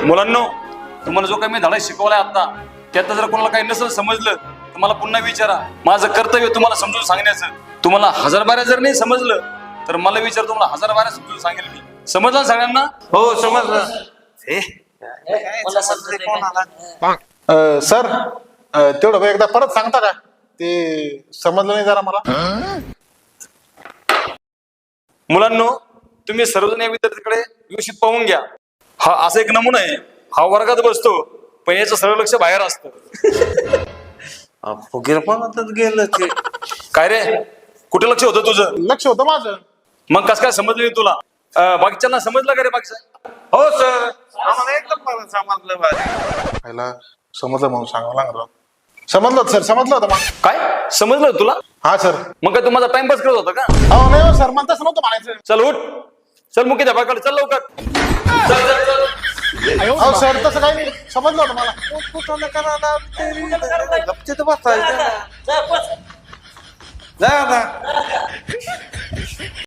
मुलांनो, तुम्हाला जो काही मी धडा शिकवलाय आता त्यात जर कोणाला काही नसेल समजलं तर मला पुन्हा विचारा. माझं कर्तव्य तुम्हाला समजून सांगण्याचं. तुम्हाला 1000 बाऱ्या जर नाही समजलं तर मला विचार, तुम्हाला 1000 बाऱ्या समजून सांगेल मी. समजलं सगळ्यांना? हो समजलं. सर तेवढं बघ एकदा परत सांगता का? ते समजलं नाही जरा मला. मुलांनो, तुम्ही सर्वजण या विद्यार्थ्याकडे व्यवस्थित पाहून घ्या. हा असा एक नमुना आहे. हा वर्गात बसतो पण याचं सर्व लक्ष बाहेर असतं. फुगीरपणातच गेलं ते. काय रे, कुठे लक्ष होतं तुझं? लक्ष होतं माझं. मग कसं काय समजलं नाही तुला? बाकीच्यांना समजलं का रे? बाकीचं हो सर, आम्हाला एकदम मला समजलं भारी. पहिला समजलं म्हणून सांगावं लागलं. समजलं सर, समजलं होतं मग. काय समजलं तुला? हा सर. मग काय तू माझा टाइमपास करत होता का? हो नाही हो सर, मला तसं नव्हतं म्हणायचं. चल उठ, चल मुख्य ध्यापाकडे चल लवकर. चल चल चल. हो सर, तसं काही नाही, समजलं होतं मला. कुठं करायला गपचित बसायचं. जा ना.